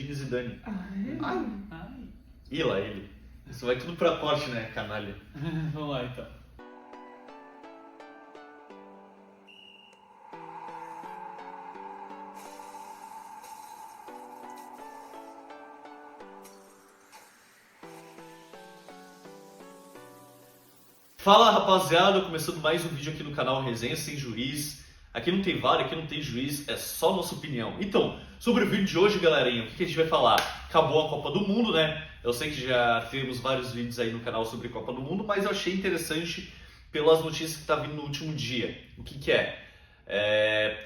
Zinedine Zidane. Ah, Ih lá, ele. Isso vai tudo pra corte, né, canalha? vamos lá então. Fala rapaziada, começando mais um vídeo aqui no canal Resenha Sem Juiz. Aqui não tem VAR, aqui não tem juiz, é só nossa opinião. Então, sobre o vídeo de hoje, galerinha, o que a gente vai falar? Acabou a Copa do Mundo, né? Eu sei que já temos vários vídeos aí no canal sobre Copa do Mundo, mas eu achei interessante pelas notícias que tá vindo no último dia. O que é?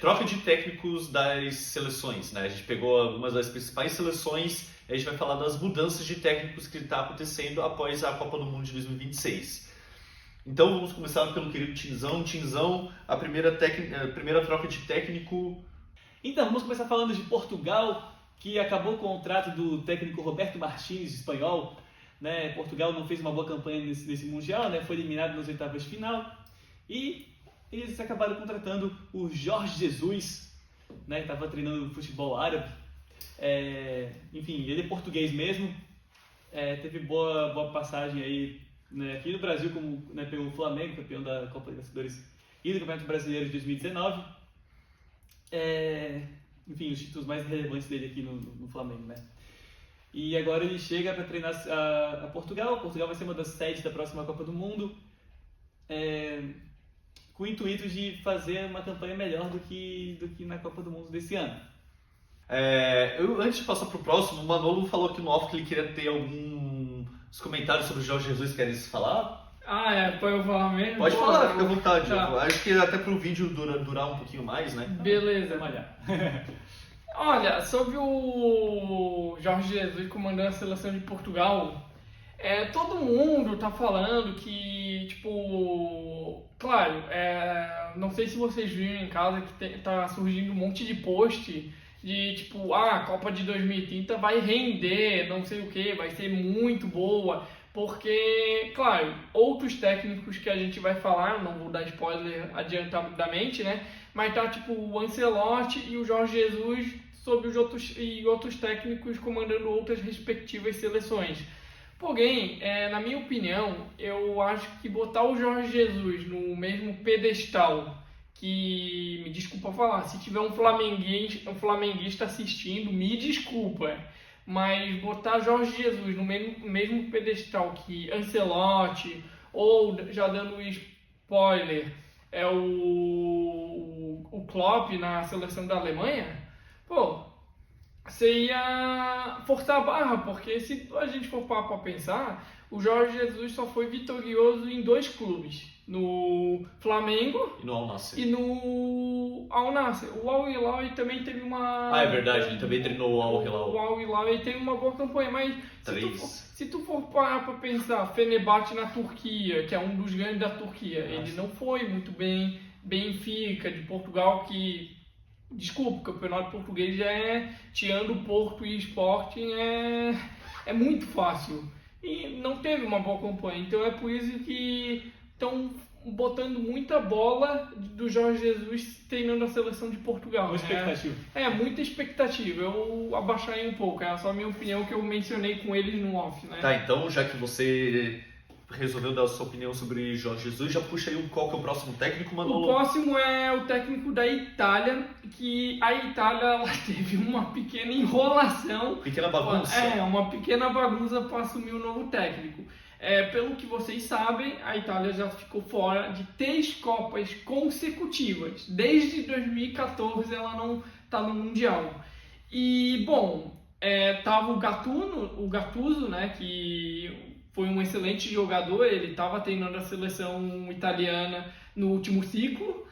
Troca de técnicos das seleções, né? A gente pegou algumas das principais seleções e a gente vai falar das mudanças de técnicos que está acontecendo após a Copa do Mundo de 2026. Então vamos começar pelo querido Tinzão. Tinzão, a primeira troca de técnico. Então, vamos começar falando de Portugal, que acabou o contrato do técnico Roberto Martínez, espanhol. Né? Portugal não fez uma boa campanha nesse Mundial, né? Foi eliminado nas oitavas de final. E eles acabaram contratando o Jorge Jesus, né? Estava treinando futebol árabe. Enfim, ele é português mesmo. Teve boa passagem aí, né, aqui no Brasil, como, né, pelo Flamengo, campeão da Copa Libertadores e do Campeonato Brasileiro de 2019. Enfim, os títulos mais relevantes dele aqui no Flamengo, né? E agora ele chega para treinar a Portugal. Portugal vai ser uma das sedes da próxima Copa do Mundo, com o intuito de fazer uma campanha melhor do que na Copa do Mundo desse ano. Antes de passar pro próximo, o Manolo falou aqui no off que ele queria ter alguns comentários sobre o Jorge Jesus. Querem falar? Pode eu falar mesmo? Pode falar, fica à vontade. Tá. Acho que até pro vídeo durar um pouquinho mais, né? Beleza. Vamos olhar. Olha, sobre o Jorge Jesus comandando a seleção de Portugal, todo mundo tá falando que, tipo, claro, não sei se vocês viram em casa que tá surgindo um monte de post de tipo, a Copa de 2030 vai render, não sei o que, vai ser muito boa, porque, claro, outros técnicos que a gente vai falar, não vou dar spoiler adiantadamente, né, mas tá tipo o Ancelotti e o Jorge Jesus sobre os outros técnicos comandando outras respectivas seleções. Porém, na minha opinião, eu acho que botar o Jorge Jesus no mesmo pedestal que, me desculpa falar, se tiver um flamenguista assistindo, me desculpa, mas botar Jorge Jesus no mesmo pedestal que Ancelotti, ou já dando spoiler, o Klopp na seleção da Alemanha, você ia forçar a barra, porque se a gente for para pensar, o Jorge Jesus só foi vitorioso em 2 clubes, no Flamengo E no Al Nassr. e no Al Nassr. O Al Hilal também teve uma... É verdade, ele também treinou o Al Hilal. O Al Hilal teve uma boa campanha, mas se tu for parar para pensar, Fenerbahçe na Turquia, que é um dos grandes da Turquia, ele não foi muito bem. Benfica de Portugal, que... Desculpa, o campeonato português tirando Porto e Sporting, é muito fácil. E não teve uma boa campanha. Então é por isso que estão botando muita bola do Jorge Jesus treinando a seleção de Portugal. Muita expectativa. Muita expectativa. Eu abaixaria um pouco. É só a minha opinião que eu mencionei com eles no off, né? Tá, então já que você resolveu dar a sua opinião sobre Jorge Jesus, já puxa aí qual que é o próximo técnico, Manolo? O próximo é o técnico da Itália, que a Itália ela teve uma pequena enrolação. Pequena bagunça. Uma pequena bagunça para assumir o novo técnico. Pelo que vocês sabem, a Itália já ficou fora de 3 Copas consecutivas. Desde 2014 ela não está no Mundial. E, bom, tava o Gattuso, né, que foi um excelente jogador, ele estava treinando a seleção italiana no último ciclo,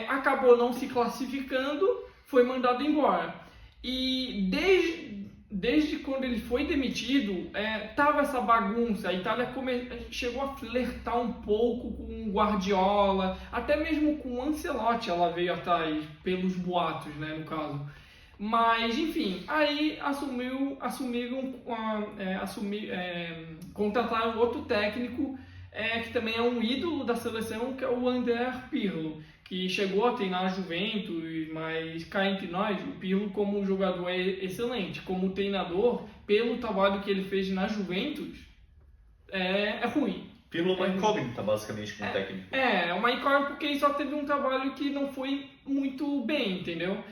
acabou não se classificando, foi mandado embora. E desde quando ele foi demitido, tava essa bagunça. A Itália chegou a flertar um pouco com o Guardiola, até mesmo com o Ancelotti ela veio atrás, pelos boatos, né, no caso. Mas, enfim, aí contrataram outro técnico, que também é um ídolo da seleção, que é o André Pirlo, que chegou a treinar a Juventus, mas cá entre nós, o Pirlo como jogador é excelente. Como treinador, pelo trabalho que ele fez na Juventus, é ruim. Pirlo é uma incógnita, basicamente, como técnico. É uma incógnita porque ele só teve um trabalho que não foi muito bem, entendeu?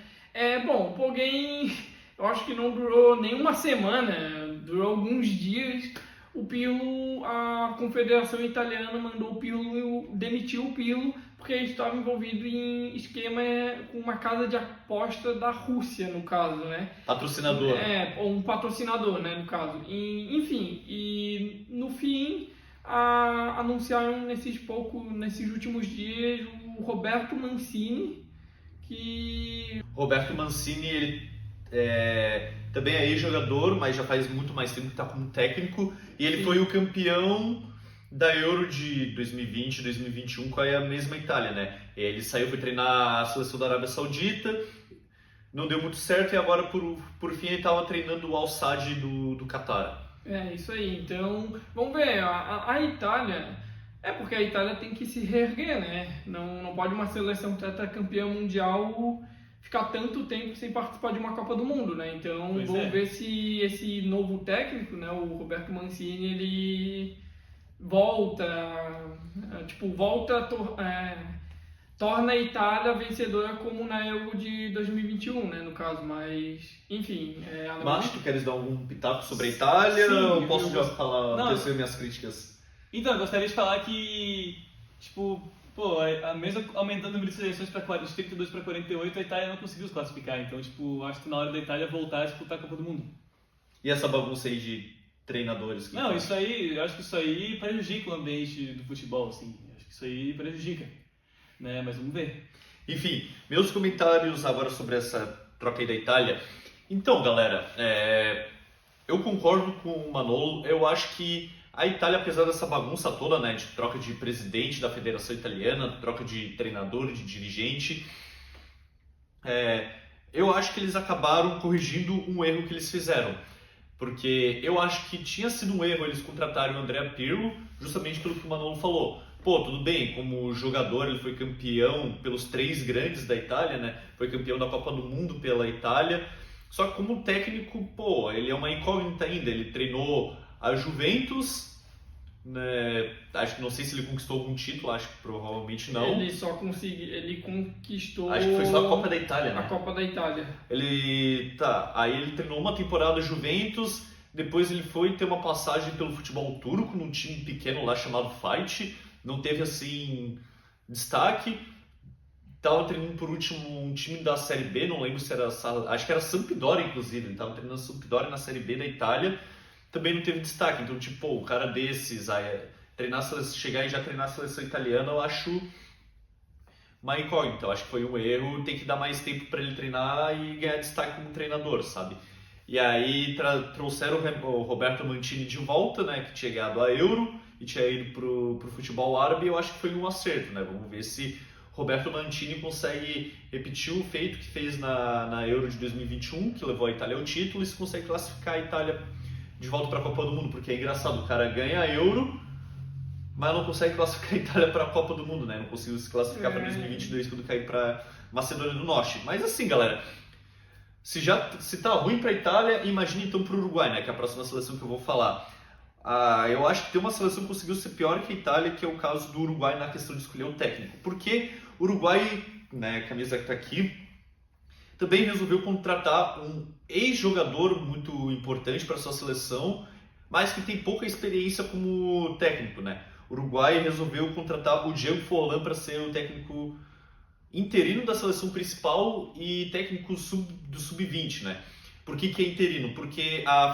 Bom, porém, eu acho que não durou nem uma semana, durou alguns dias. O Pirlo, a Confederação Italiana mandou o Pirlo, demitiu o Pirlo, porque ele estava envolvido em esquema com uma casa de aposta da Rússia, no caso, né? Patrocinador. Um patrocinador, né, no caso. Enfim, e no fim, anunciaram nesses últimos dias o Roberto Mancini, Roberto Mancini, ele também é ex-jogador, mas já faz muito mais tempo que está como técnico, e ele foi o campeão da Euro de 2020 e 2021 com a mesma Itália, né? Ele saiu, foi treinar a seleção da Arábia Saudita, não deu muito certo, e agora por fim ele estava treinando o Al-Sadd do Catar. Isso aí. Então, vamos ver, a Itália, porque a Itália tem que se reerguer, né? Não pode uma seleção tetracampeã mundial ficar tanto tempo sem participar de uma Copa do Mundo, né? Então, vamos ver se esse novo técnico, né, o Roberto Mancini, ele torna a Itália vencedora como na Euro de 2021, né, no caso, mas, enfim... Mas tu queres dar algum pitaco sobre a Itália? Sim, ou posso já falar, tecer minhas críticas? Então, eu gostaria de falar que, mesmo aumentando o número de seleções de 32 para 48, a Itália não conseguiu se classificar. Então, acho que na hora da Itália voltar a disputar a Copa do Mundo. E essa bagunça aí de treinadores? Eu acho que isso aí prejudica o ambiente do futebol, assim. Acho que isso aí prejudica, né? Mas vamos ver. Enfim, meus comentários agora sobre essa troca aí da Itália. Então, galera, eu concordo com o Manolo. Eu acho que a Itália, apesar dessa bagunça toda, né, de troca de presidente da Federação Italiana, troca de treinador, de dirigente, eu acho que eles acabaram corrigindo um erro que eles fizeram. Porque eu acho que tinha sido um erro eles contratarem o Andrea Pirlo, justamente pelo que o Manolo falou. Tudo bem, como jogador ele foi campeão pelos 3 grandes da Itália, né? Foi campeão da Copa do Mundo pela Itália. Só que como técnico, ele é uma incógnita ainda. Ele treinou a Juventus, né? Não sei se ele conquistou algum título, acho que provavelmente não. Ele conquistou... Acho que foi só a Copa da Itália, né? A Copa da Itália. Aí ele treinou uma temporada Juventus, depois ele foi ter uma passagem pelo futebol turco, num time pequeno lá chamado Fight, não teve assim destaque. Estava treinando por último um time da Série B, não lembro se era, acho que era Sampdoria inclusive, ele estava treinando Sampdoria na Série B da Itália, também não teve destaque. Então, o cara desses, chegar e já treinar a seleção italiana, eu acho uma incógnita. Eu acho que foi um erro, tem que dar mais tempo para ele treinar e ganhar destaque como treinador, sabe? E aí trouxeram o Roberto Mancini de volta, né, que tinha ganhado a Euro e tinha ido pro futebol árabe, e eu acho que foi um acerto, né? Vamos ver se Roberto Mancini consegue repetir o feito que fez na Euro de 2021, que levou a Itália ao título, e se consegue classificar a Itália de volta para a Copa do Mundo, porque é engraçado, o cara ganha a Euro, mas não consegue classificar a Itália para a Copa do Mundo, né? Não conseguiu se classificar para 2022 quando cair para Macedônia do Norte. Mas assim, galera, se tá ruim para a Itália, imagine então para o Uruguai, né? Que é a próxima seleção que eu vou falar. Eu acho que tem uma seleção que conseguiu ser pior que a Itália, que é o caso do Uruguai na questão de escolher o técnico. Porque o Uruguai, né, a camisa que está aqui, também resolveu contratar um ex-jogador muito importante para sua seleção, mas que tem pouca experiência como técnico, né? O Uruguai resolveu contratar o Diego Forlán para ser o técnico interino da seleção principal e técnico do Sub-20, né? Por que é interino? Porque a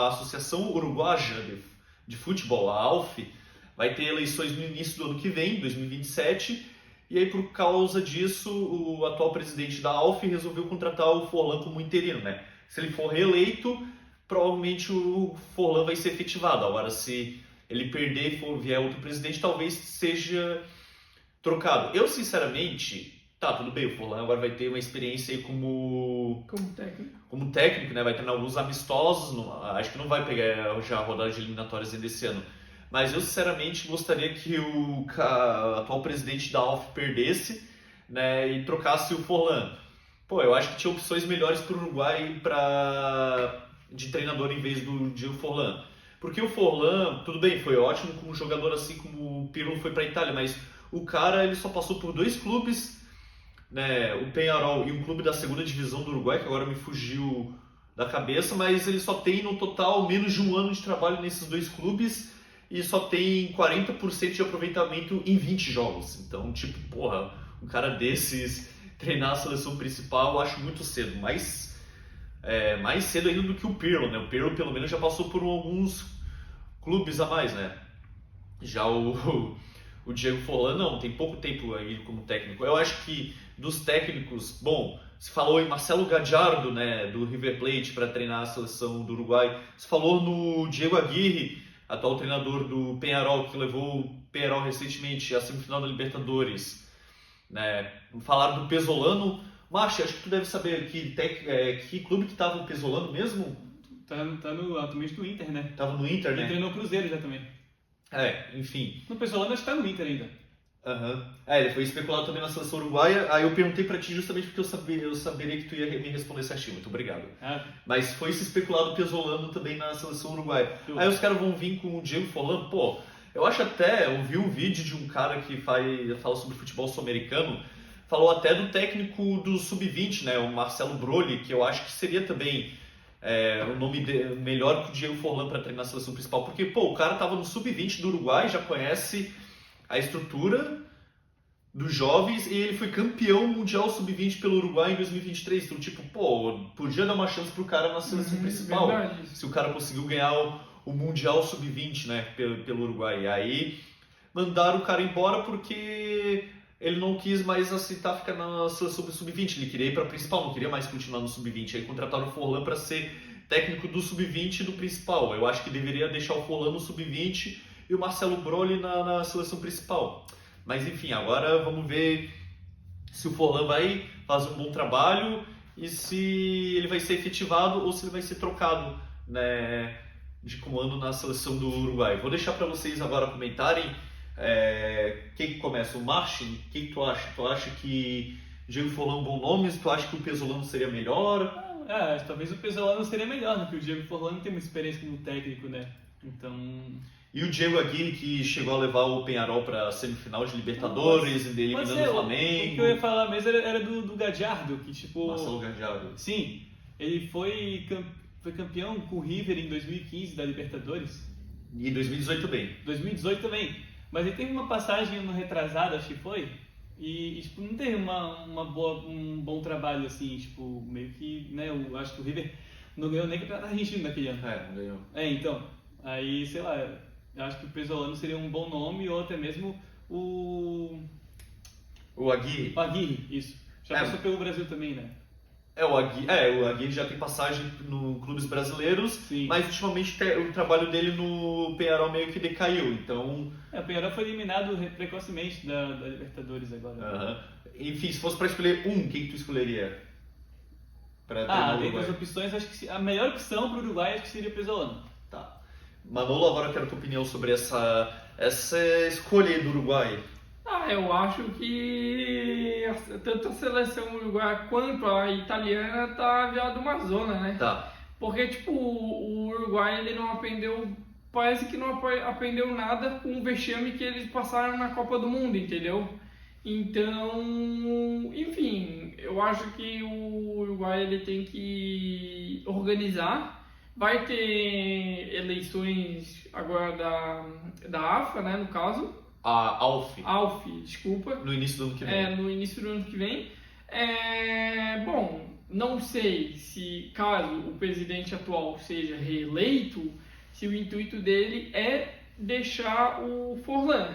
Associação Uruguaia de Futebol, a ALF, vai ter eleições no início do ano que vem, 2027, e aí por causa disso o atual presidente da ALF resolveu contratar o Forlán como interino, né? Se ele for reeleito, provavelmente o Forlán vai ser efetivado. Agora, se ele perder e vier outro presidente, talvez seja trocado. Eu, sinceramente, tudo bem, o Forlán agora vai ter uma experiência aí como técnico, né? Vai treinar alguns amistosos, acho que não vai pegar já a rodada de eliminatórias ainda esse ano. Mas eu, sinceramente, gostaria que o atual presidente da ALF perdesse, né, e trocasse o Forlan. Pô, eu acho que tinha opções melhores para o Uruguai de treinador em vez do Diego Forlan. Porque o Forlan, tudo bem, foi ótimo como jogador, assim como o Pirlo foi para a Itália, mas o cara ele só passou por 2 clubes, né, o Peñarol e um clube da segunda divisão do Uruguai, que agora me fugiu da cabeça, mas ele só tem no total menos de 1 ano de trabalho nesses 2 clubes e só tem 40% de aproveitamento em 20 jogos. Então, tipo, porra, um cara desses treinar a seleção principal eu acho muito cedo, mais cedo ainda do que o Pirlo, né? O Pirlo pelo menos já passou por alguns clubes a mais, né? Já o Diego Forlan não, tem pouco tempo aí como técnico. Eu acho que dos técnicos, bom, se falou em Marcelo Gallardo, né, do River Plate para treinar a seleção do Uruguai. Se falou no Diego Aguirre, atual treinador do Peñarol, que levou o Peñarol recentemente à semifinal da Libertadores. Né? Falaram do Pesolano. Márcio, acho que tu deve saber que clube que tava o Pesolano mesmo? Tá atualmente no Inter, né? Tava no Inter, né? Ele treinou o Cruzeiro já também. Enfim. No Pesolano acho que tá no Inter ainda. Ele foi especulado também na seleção uruguaia. Aí eu perguntei pra ti justamente porque eu saberia que tu ia me responder certinho. Muito obrigado. Mas foi se especulado o Pesolano também na seleção uruguaia. Aí os caras vão vir com o Diego Forlan. Pô, eu acho até, eu vi um vídeo de um cara que fala sobre futebol sul-americano, falou até do técnico do Sub-20, né, o Marcelo Brolli, que eu acho que seria também o nome melhor que o Diego Forlan para treinar a seleção principal, porque pô, o cara tava no Sub-20 do Uruguai, já conhece a estrutura dos jovens e ele foi campeão mundial Sub-20 pelo Uruguai em 2023, então tipo, pô, podia dar uma chance pro cara na seleção principal, se o cara conseguiu ganhar o Mundial Sub-20, né, pelo Uruguai. E aí mandaram o cara embora porque ele não quis mais aceitar ficar na seleção Sub-20, ele queria ir para a principal, não queria mais continuar no Sub-20. Aí contrataram o Forlan para ser técnico do Sub-20 e do principal. Eu acho que deveria deixar o Forlan no Sub-20 e o Marcelo Brolli na seleção principal. Mas enfim, agora vamos ver se o Forlan vai fazer um bom trabalho e se ele vai ser efetivado ou se ele vai ser trocado, né, de comando na seleção do Uruguai. Vou deixar para vocês agora comentarem quem que começa, o Martin? O que tu acha? Tu acha que Diego Forlan é um bom nome? Tu acha que o Pesolano seria melhor? Talvez o Pesolano seria melhor, porque o Diego Forlan tem uma experiência como técnico, né? Então... E o Diego Aguirre, que chegou a levar o Peñarol para a semifinal de Libertadores, eliminando o Flamengo. O que eu ia falar mesmo era do Gallardo, que tipo... Marcelo Gallardo. Sim, ele foi campeão com o River em 2015 da Libertadores. E em 2018 também. 2018 também. Mas ele teve uma passagem no retrasado, acho que foi, e tipo, não teve um bom trabalho, assim, tipo, meio que, né, eu acho que o River não ganhou nem campeonato argentino naquele ano. Não ganhou. Então, aí, sei lá, eu acho que o Pesolano seria um bom nome, ou até mesmo o Aguirre. O Aguirre, isso. Já passou pelo Brasil também, né? O Aguirre já tem passagem no clubes brasileiros, sim, mas ultimamente o trabalho dele no Peñarol meio que decaiu, então... O Peñarol foi eliminado precocemente da Libertadores agora. Enfim, se fosse para escolher quem que tu escolheria? Dentre as opções, acho que a melhor opção para o Uruguai acho que seria o Pesolano. Tá. Manolo, agora eu quero a tua opinião sobre essa escolha aí do Uruguai. Eu acho que tanto a seleção uruguaia quanto a italiana tá virado uma zona, né? Tá. Porque, tipo, o Uruguai, ele não aprendeu, parece que não aprendeu nada com o vexame que eles passaram na Copa do Mundo, entendeu? Então, enfim, eu acho que o Uruguai, ele tem que organizar. Vai ter eleições agora da AFA, né, no caso. A ALF, desculpa. No início do ano que vem. No início do ano que vem. Bom, não sei se, caso o presidente atual seja reeleito, se o intuito dele é deixar o Forlan.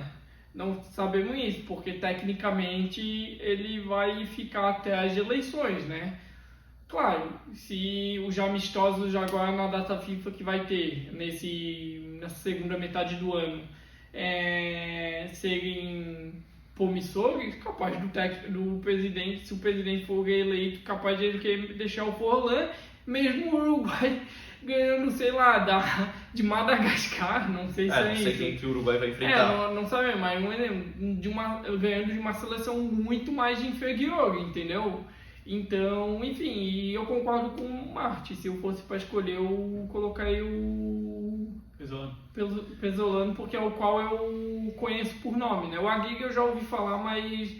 Não sabemos isso, porque tecnicamente ele vai ficar até as eleições, né? Claro, se os amistosos agora na data FIFA que vai ter nessa segunda metade do ano serem promissores, capaz do presidente, se o presidente for reeleito, capaz de ele querer deixar o Forlan, mesmo o Uruguai ganhando, sei lá, de Madagascar, não sei se é não sei isso. quem que o Uruguai vai enfrentar. Não sabemos, mas ganhando de uma seleção muito mais inferior, entendeu? Então, enfim, e eu concordo com o Marte. Se eu fosse para escolher, eu colocaria o Pesolano, porque é o qual eu conheço por nome, né? O Aguirre eu já ouvi falar, mas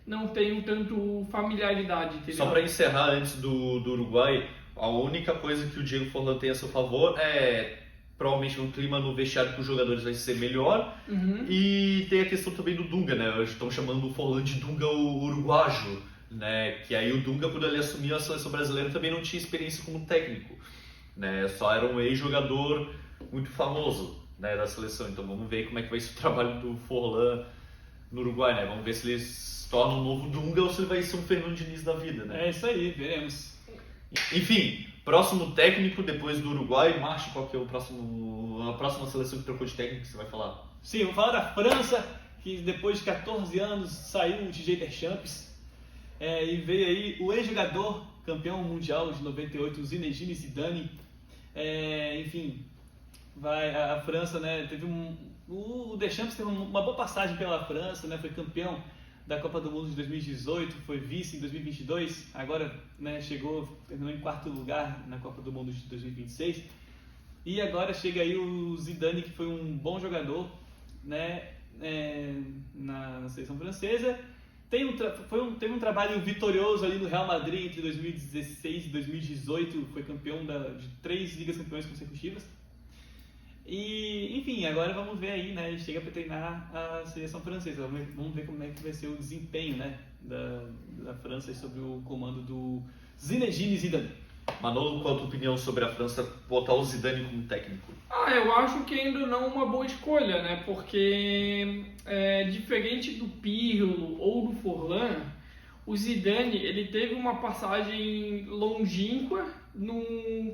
não tenho tanto familiaridade, entendeu? Só para encerrar antes do Uruguai, a única coisa que o Diego Forlan tem a seu favor é provavelmente um clima no vestiário com os jogadores vai ser melhor. E tem a questão também do Dunga, né? Estão chamando o Forlan de Dunga o uruguajo, né? Que aí o Dunga, quando ele assumiu a seleção brasileira, também não tinha experiência como técnico, né? Só era um ex-jogador muito famoso, né, da seleção. Então vamos ver como é que vai ser o trabalho do Forlan no Uruguai, né? Vamos ver se ele se torna um novo Dunga ou se ele vai ser um Fernando Diniz da vida, né? É isso aí, veremos. Enfim, próximo técnico depois do Uruguai. Márcio, qual que é a próxima seleção que trocou de técnico que você vai falar? Sim, vamos falar da França, que depois de 14 anos saiu o Didier Deschamps, e veio aí o ex-jogador, campeão mundial de 98, o Zinedine Zidane. Enfim, a França, né, o Deschamps teve uma boa passagem pela França, né, foi campeão da Copa do Mundo de 2018, foi vice em 2022, agora, né, terminou em 4º lugar na Copa do Mundo de 2026, e agora chega aí o Zidane, que foi um bom jogador, né, na seleção francesa. Teve um trabalho vitorioso ali no Real Madrid entre 2016 e 2018, foi campeão de 3 Ligas Campeões consecutivas. E, enfim, agora vamos ver aí, né? Ele chega para treinar a seleção francesa. Vamos ver como é que vai ser o desempenho, né, da França sob o comando do Zinedine Zidane. Manolo, qual a tua opinião sobre a França botar o Zidane como técnico? Eu acho que ainda não é uma boa escolha, né? Porque diferente do Pirlo ou do Forlan, o Zidane ele teve uma passagem longínqua,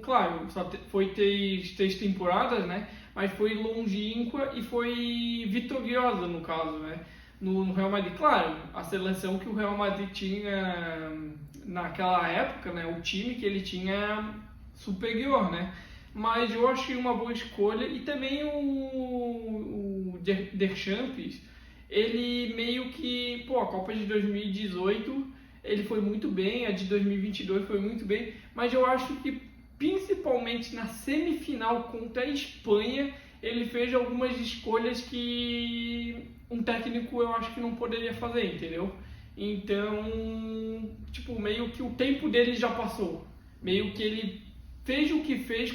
claro, só foi 3 temporadas, né? Mas foi longínqua e foi vitoriosa no caso, né? No Real Madrid, claro, a seleção que o Real Madrid tinha naquela época, né? O time que ele tinha superior, né? Mas eu achei uma boa escolha. E também o Deschamps, ele meio que, a Copa de 2018 ele foi muito bem, a de 2022 foi muito bem, mas eu acho que principalmente na semifinal contra a Espanha ele fez algumas escolhas que um técnico eu acho que não poderia fazer, entendeu? Então, meio que o tempo dele já passou, meio que ele fez o que fez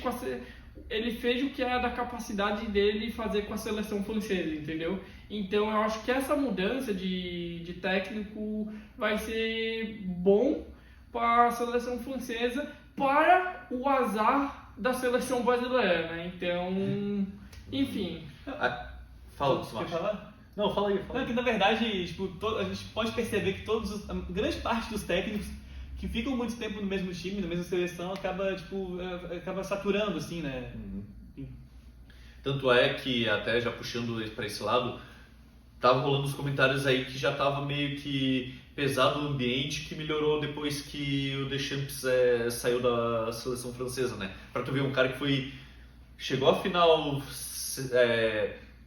ele fez o que era da capacidade dele fazer com a seleção francesa, entendeu? Então eu acho que essa mudança de técnico vai ser bom para a seleção francesa, para o azar da seleção brasileira, né? Então, enfim. Fala, Você quer falar? Não, fala aí. Não, que na verdade, a gente pode perceber que grande parte dos técnicos que ficam muito tempo no mesmo time, na mesma seleção, acaba saturando, assim, né? Tanto é que, até já puxando para esse lado, tava rolando os comentários aí que já tava meio que pesado o ambiente, que melhorou depois que o Deschamps saiu da seleção francesa, né? Pra tu ver, um cara que chegou à final,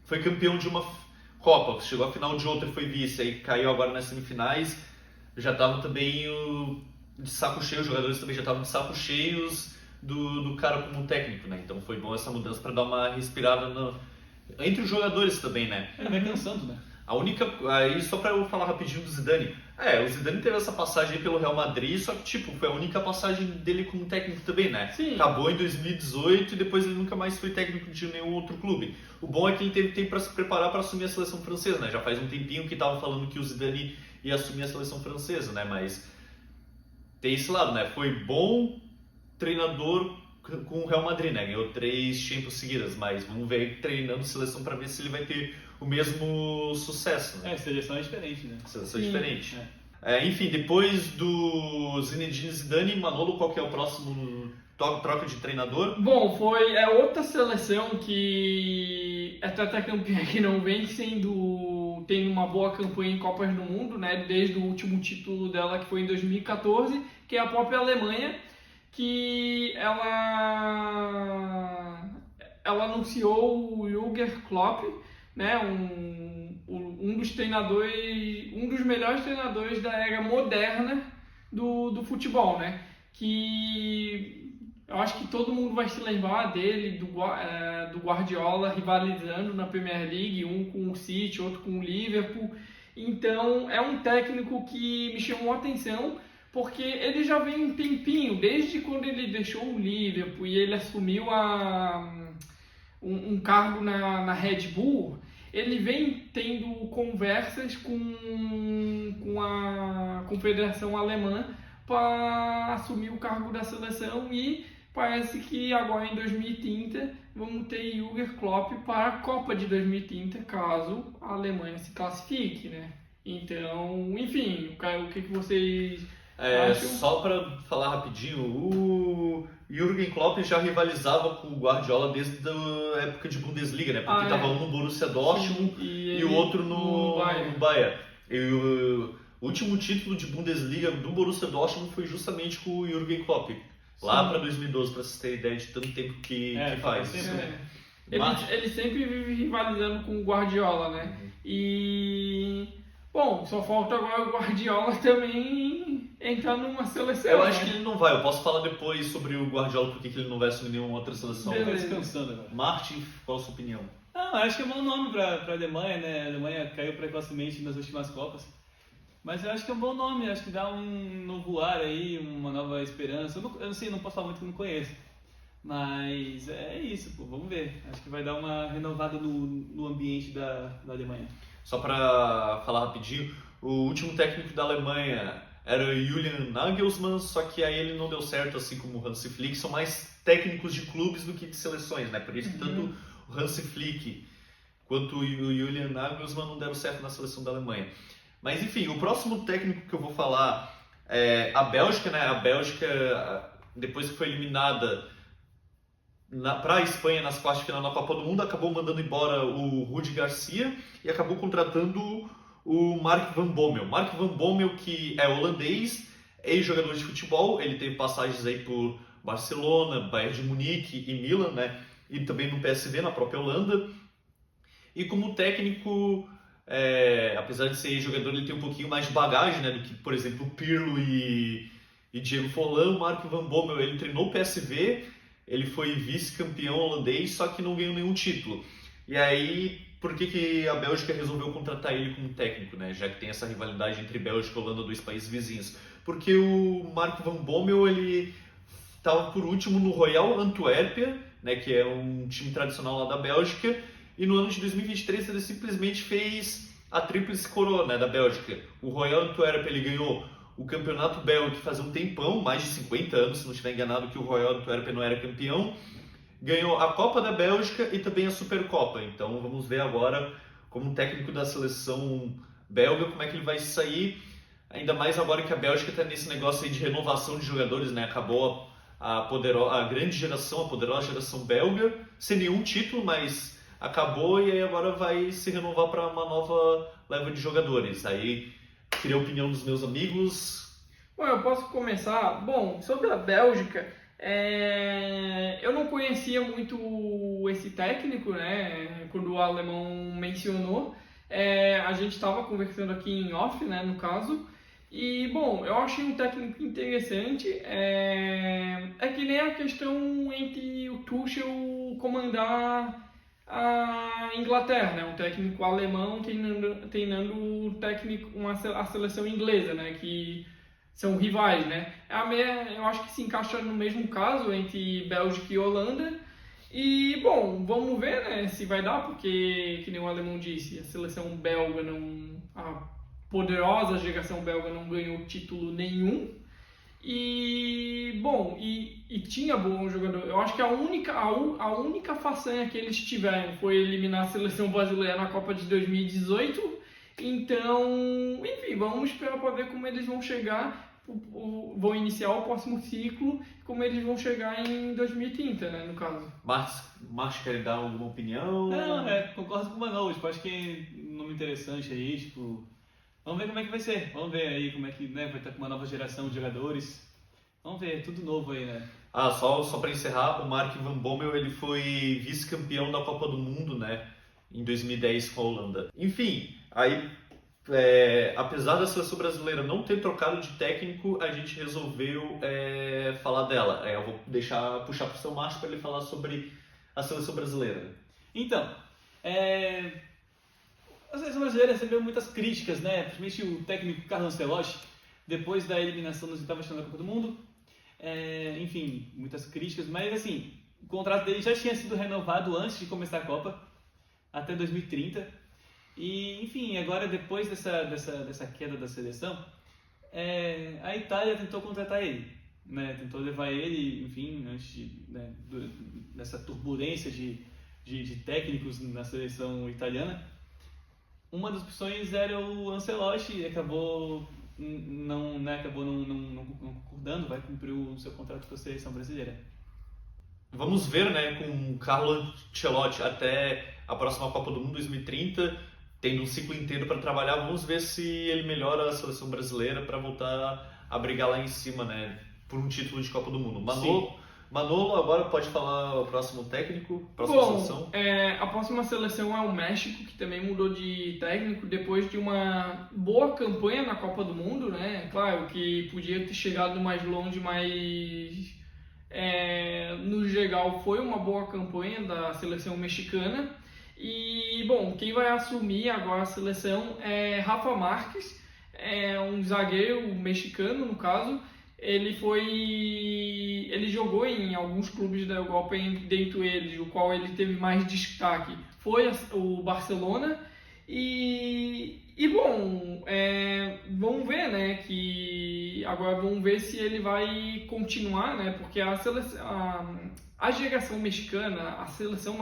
foi campeão de uma Copa, chegou à final de outra e foi vice, aí caiu agora nas semifinais, já tava também de saco cheio, os jogadores também já estavam de saco cheios do cara como técnico, né? Então foi bom essa mudança para dar uma respirada entre os jogadores também, né? Ele vai cansando, né? Aí só para eu falar rapidinho do Zidane, o Zidane teve essa passagem pelo Real Madrid, só que foi a única passagem dele como técnico também, né? Sim. Acabou em 2018 e depois ele nunca mais foi técnico de nenhum outro clube. O bom é que ele teve tempo para se preparar para assumir a seleção francesa, né? Já faz um tempinho que estavam falando que o Zidane ia assumir a seleção francesa, né? Mas tem esse lado, né? Foi bom treinador com o Real Madrid, né? Ganhou 3 Champions seguidas, mas vamos ver ele treinando seleção para ver se ele vai ter o mesmo sucesso, né? Seleção é diferente, né? Seleção é diferente. Enfim, depois do Zinedine Zidane, Manolo, qual que é o próximo troca de treinador? Bom, foi outra seleção que é tetracampeã que não vem tendo uma boa campanha em Copas do Mundo, né? Desde o último título dela, que foi em 2014, que é a própria Alemanha, que ela anunciou o Jürgen Klopp, né, um dos melhores treinadores da era moderna do futebol, né, que eu acho que todo mundo vai se lembrar dele, do Guardiola rivalizando na Premier League, um com o City, outro com o Liverpool. Então é um técnico que me chamou a atenção, porque ele já vem um tempinho, desde quando ele deixou o Liverpool e ele assumiu um cargo na Red Bull. Ele vem tendo conversas com a Confederação Alemã para assumir o cargo da seleção, e parece que agora em 2030 vamos ter Jürgen Klopp para a Copa de 2030, caso a Alemanha se classifique, né? Então, enfim, o que vocês acham? Só para falar rapidinho, o Jürgen Klopp já rivalizava com o Guardiola desde a época de Bundesliga, né? Porque estava um no Borussia Dortmund e o outro no Bayern. E o último título de Bundesliga do Borussia Dortmund foi justamente com o Jürgen Klopp. Lá para 2012, para vocês terem ideia de tanto tempo que faz. Tempo, né? Ele sempre vive rivalizando com o Guardiola, né? E... Bom, só falta agora o Guardiola também entrar numa seleção. Eu acho que ele não vai. Eu posso falar depois sobre o Guardiola, porque que ele não vai assumir nenhuma outra seleção. Ele tá descansando agora. Martin, qual a sua opinião? Acho que é um bom nome para a Alemanha, né? A Alemanha caiu precocemente nas últimas Copas. Mas eu acho que é um bom nome, acho que dá um novo ar aí, uma nova esperança. Eu não sei, não posso falar muito que eu não conheço. Mas é isso, pô, vamos ver. Acho que vai dar uma renovada no ambiente da Alemanha. Só para falar rapidinho, o último técnico da Alemanha era o Julian Nagelsmann, só que aí ele não deu certo, assim como o Hansi Flick. São mais técnicos de clubes do que de seleções, né? Por isso que tanto o Hansi Flick quanto o Julian Nagelsmann não deram certo na seleção da Alemanha. Mas enfim, o próximo técnico que eu vou falar é a Bélgica, né? A Bélgica, depois que foi eliminada para a Espanha nas quartas de final da Copa do Mundo, acabou mandando embora o Rudi Garcia e acabou contratando o Mark van Bommel. Mark van Bommel, que é holandês, ex-jogador de futebol, ele teve passagens aí por Barcelona, Bayern de Munique e Milan, né? E também no PSV, na própria Holanda. E como técnico, apesar de ser jogador, ele tem um pouquinho mais de bagagem, né, do que, por exemplo, o Pirlo e Diego Forlan. O Mark van Bommel, ele treinou o PSV, ele foi vice-campeão holandês, só que não ganhou nenhum título. E aí, por que a Bélgica resolveu contratar ele como técnico, né, já que tem essa rivalidade entre Bélgica e Holanda, dois países vizinhos? Porque o Mark van Bommel, ele estava por último no Royal Antwerpia, né, que é um time tradicional lá da Bélgica, e no ano de 2023 ele simplesmente fez a tríplice coroa, né, da Bélgica. O Royal Antwerp, ele ganhou o campeonato belga, que fazia um tempão, mais de 50 anos, se não estiver enganado, que o Royal Antwerp não era campeão. Ganhou a Copa da Bélgica e também a Supercopa. Então vamos ver agora, como técnico da seleção belga, como é que ele vai sair. Ainda mais agora que a Bélgica está nesse negócio aí de renovação de jogadores, né? Acabou a grande geração, a poderosa geração belga, sem nenhum título, mas acabou e aí agora vai se renovar para uma nova leva de jogadores. Aí queria a opinião dos meus amigos. Bom, eu posso começar. Bom, sobre a Bélgica, eu não conhecia muito esse técnico, né? Quando o alemão mencionou, a gente estava conversando aqui em off, né? No caso. E, bom, eu achei um técnico interessante. É que nem a questão entre o Tuchel comandar a Inglaterra, né? Um técnico alemão treinando a seleção inglesa, né? Que são rivais, né? Eu acho que se encaixa no mesmo caso entre Bélgica e Holanda. E, bom, vamos ver, né, se vai dar, porque, que nem o alemão disse, a seleção belga a poderosa geração belga não ganhou título nenhum. E, bom, e tinha bom jogador. Eu acho que a única façanha que eles tiveram foi eliminar a seleção brasileira na Copa de 2018. Então, enfim, vamos esperar para ver como eles vão chegar, vão iniciar o próximo ciclo, como eles vão chegar em 2030, né, no caso. Márcio, quer dar alguma opinião? Não, concordo com o Manol, tipo, acho que é um nome interessante aí, tipo... Vamos ver como é que vai ser, vamos ver aí como é que, né, vai estar com uma nova geração de jogadores. Vamos ver, tudo novo aí, né? Só para encerrar, o Mark Van Bommel ele foi vice-campeão da Copa do Mundo, né, em 2010 com a Holanda. Enfim, aí apesar da seleção brasileira não ter trocado de técnico, a gente resolveu falar dela. Eu vou puxar para o seu Márcio para ele falar sobre a seleção brasileira. Então, a seleção brasileira recebeu muitas críticas, né? Principalmente o técnico Carlo Ancelotti, depois da eliminação das oitavas de final da Copa do Mundo. Enfim, muitas críticas, mas assim, o contrato dele já tinha sido renovado antes de começar a Copa, até 2030. E, enfim, agora depois dessa queda da seleção, a Itália tentou contratar ele, né? Tentou levar ele, enfim, antes dessa turbulência de técnicos na seleção italiana. Uma das opções era o Ancelotti, e acabou não concordando, vai cumprir o seu contrato com a seleção brasileira. Vamos ver, né, com o Carlo Ancelotti até a próxima Copa do Mundo 2030, tendo um ciclo inteiro para trabalhar, vamos ver se ele melhora a seleção brasileira para voltar a brigar lá em cima, né, por um título de Copa do Mundo. Manolo, agora pode falar o próximo técnico, próxima seleção. A próxima seleção é o México, que também mudou de técnico depois de uma boa campanha na Copa do Mundo, né? Claro que podia ter chegado mais longe, mas no geral foi uma boa campanha da seleção mexicana. E, bom, quem vai assumir agora a seleção é Rafa Márquez, um zagueiro mexicano, no caso. Ele jogou em alguns clubes da Europa, dentre eles, o qual ele teve mais destaque foi o Barcelona. Bom, vamos ver, né, que agora vamos ver se ele vai continuar, né, porque a geração mexicana, a seleção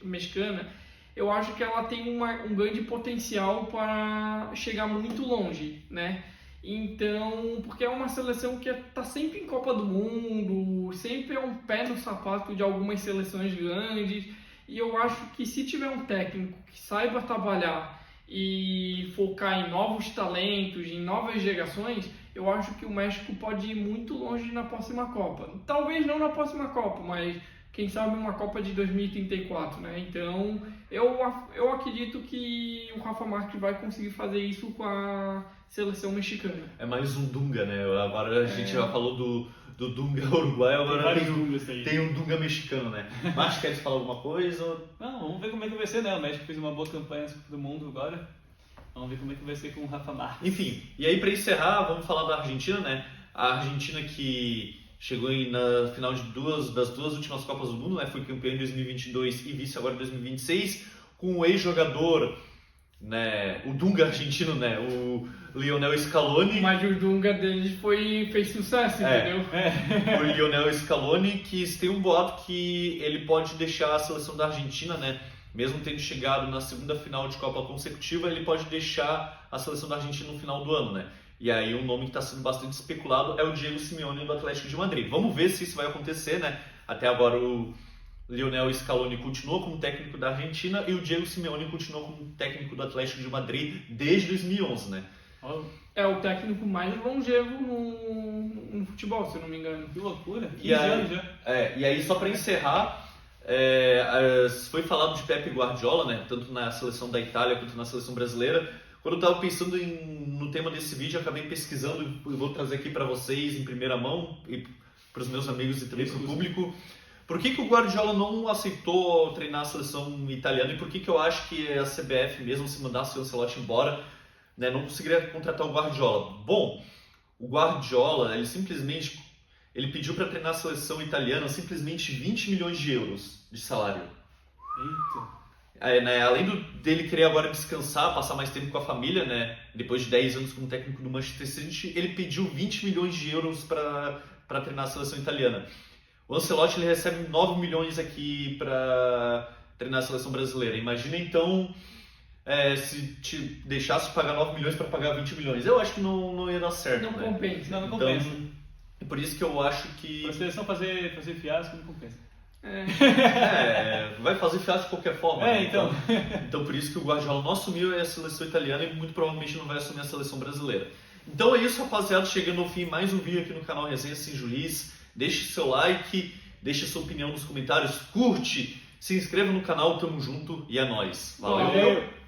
mexicana, eu acho que ela tem um grande potencial para chegar muito longe, né? Então, porque é uma seleção que está sempre em Copa do Mundo, sempre é um pé no sapato de algumas seleções grandes, e eu acho que se tiver um técnico que saiba trabalhar e focar em novos talentos, em novas gerações, eu acho que o México pode ir muito longe na próxima Copa. Talvez não na próxima Copa, mas quem sabe uma Copa de 2034, né? Então, eu acredito que o Rafa Márquez vai conseguir fazer isso com a seleção mexicana. É mais um Dunga, né? Agora a gente já falou do Dunga uruguaio, agora tem um Dunga mexicano, né? Mas quer falar alguma coisa? Não, vamos ver como é que vai ser, né? O México fez uma boa campanha na Copa do Mundo agora. Vamos ver como é que vai ser com o Rafa Márquez. Enfim, e aí para encerrar, vamos falar da Argentina, né? A Argentina que chegou na final das duas últimas Copas do Mundo, né? Foi campeão em 2022 e vice agora em 2026, com o ex-jogador, né? O Dunga argentino, né? O Lionel Scaloni. Mas o Dunga deles fez sucesso, entendeu? O Lionel Scaloni, que tem um boato que ele pode deixar a seleção da Argentina, né? Mesmo tendo chegado na segunda final de Copa consecutiva, ele pode deixar a seleção da Argentina no final do ano, né? E aí um nome que está sendo bastante especulado é o Diego Simeone do Atlético de Madrid. Vamos ver se isso vai acontecer, né? Até agora o Lionel Scaloni continuou como técnico da Argentina e o Diego Simeone continuou como técnico do Atlético de Madrid desde 2011, né? É o técnico mais longevo no futebol, se eu não me engano. Que loucura! E aí, só para encerrar, foi falado de Pepe Guardiola, né? Tanto na seleção da Itália quanto na seleção brasileira. Quando eu estava pensando no tema desse vídeo, eu acabei pesquisando e vou trazer aqui para vocês em primeira mão e para os meus amigos e também para o público. Por que o Guardiola não aceitou treinar a seleção italiana e por que eu acho que a CBF, mesmo se mandasse o Ancelotti embora, né, não conseguiria contratar o Guardiola? Bom, o Guardiola, ele pediu para treinar a seleção italiana simplesmente 20 milhões de euros de salário. Eita! Além dele querer agora descansar, passar mais tempo com a família, né? Depois de 10 anos como técnico do Manchester City, ele pediu 20 milhões de euros para treinar a seleção italiana. O Ancelotti ele recebe 9 milhões aqui para treinar a seleção brasileira. Imagina então se te deixasse pagar 9 milhões para pagar 20 milhões. Eu acho que não ia dar certo. Não compensa. Não compensa. Então, é por isso que eu acho que... Para a seleção fazer fiasco não compensa. Vai fazer fiasco de qualquer forma. Né? Então por isso que o Guardiola não assumiu a seleção italiana e muito provavelmente não vai assumir a seleção brasileira. Então é isso, rapaziada. Chegando ao fim, mais um vídeo aqui no canal Resenha Sem Juiz. Deixe seu like, deixe sua opinião nos comentários, curte, se inscreva no canal, tamo junto e é nóis. Valeu! Valeu.